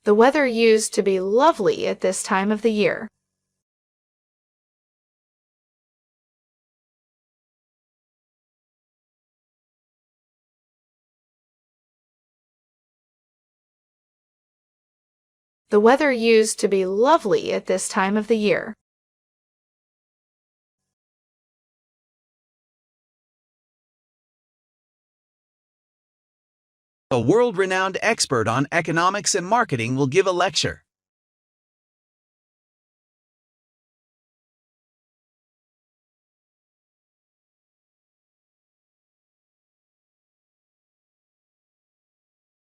The weather used to be lovely at this time of the year. The weather used to be lovely at this time of the year. A world-renowned expert on economics and marketing will give a lecture.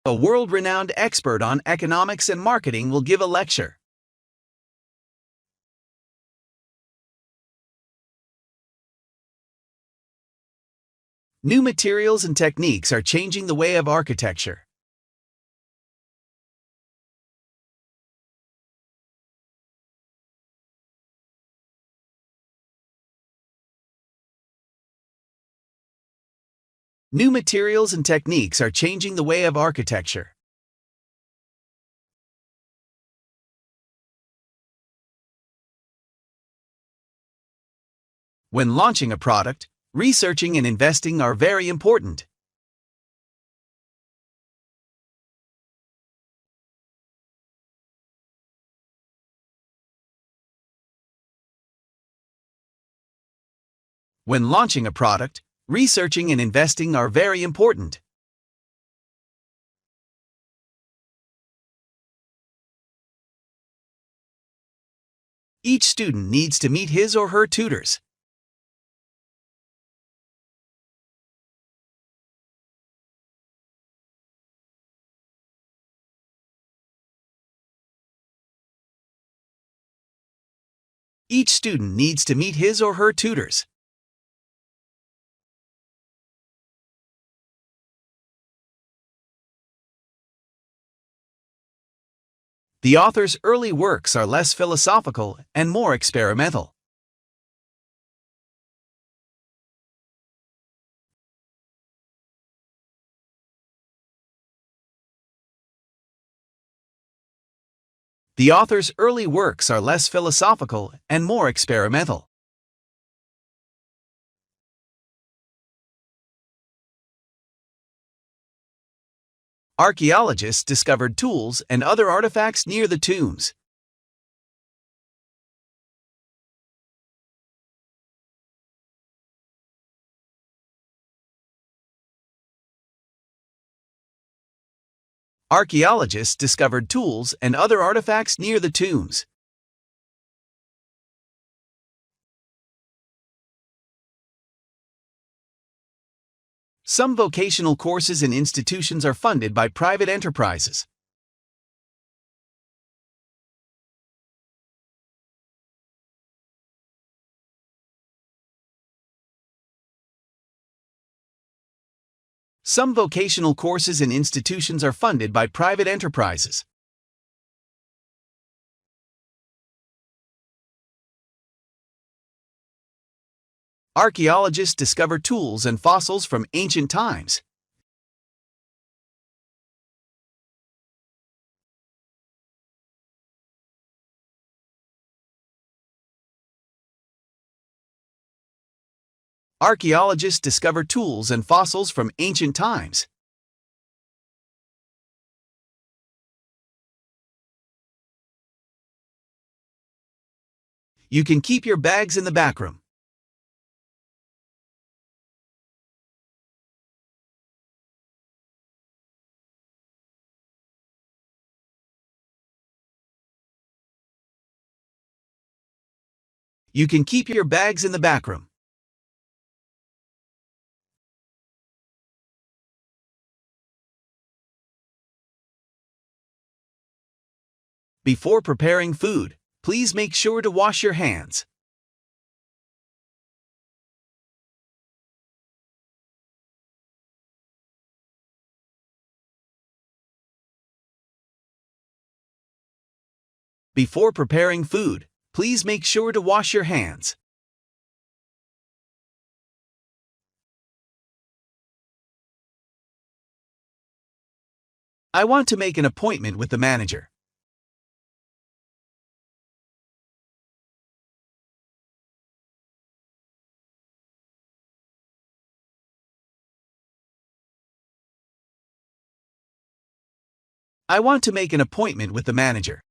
A world-renowned expert on economics and marketing will give a lecture. New materials and techniques are changing the way of architecture. New materials and techniques are changing the way of architecture. When launching a product, researching and investing are very important. When launching a product, researching and investing are very important. Each student needs to meet his or her tutors. Each student needs to meet his or her tutors. The author's early works are less philosophical and more experimental. The author's early works are less philosophical and more experimental. Archaeologists discovered tools and other artifacts near the tombs. Archaeologists discovered tools and other artifacts near the tombs. Some vocational courses and institutions are funded by private enterprises. Some vocational courses and institutions are funded by private enterprises. Archaeologists discover tools and fossils from ancient times. Archaeologists discover tools and fossils from ancient times. You can keep your bags in the back room. You can keep your bags in the back room. Before preparing food, please make sure to wash your hands. Before preparing food, please make sure to wash your hands. I want to make an appointment with the manager. I want to make an appointment with the manager.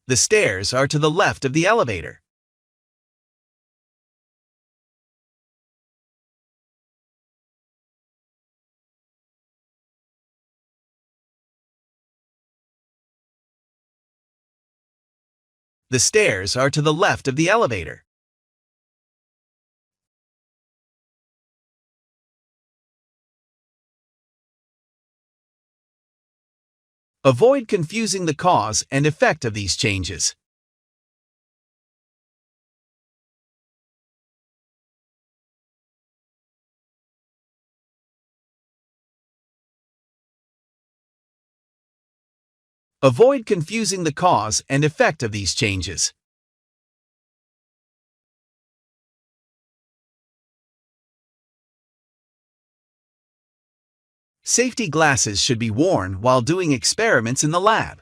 The stairs are to the left of the elevator. The stairs are to the left of the elevator. Avoid confusing the cause and effect of these changes. Avoid confusing the cause and effect of these changes. Safety glasses should be worn while doing experiments in the lab.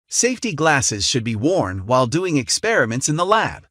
Safety glasses should be worn while doing experiments in the lab.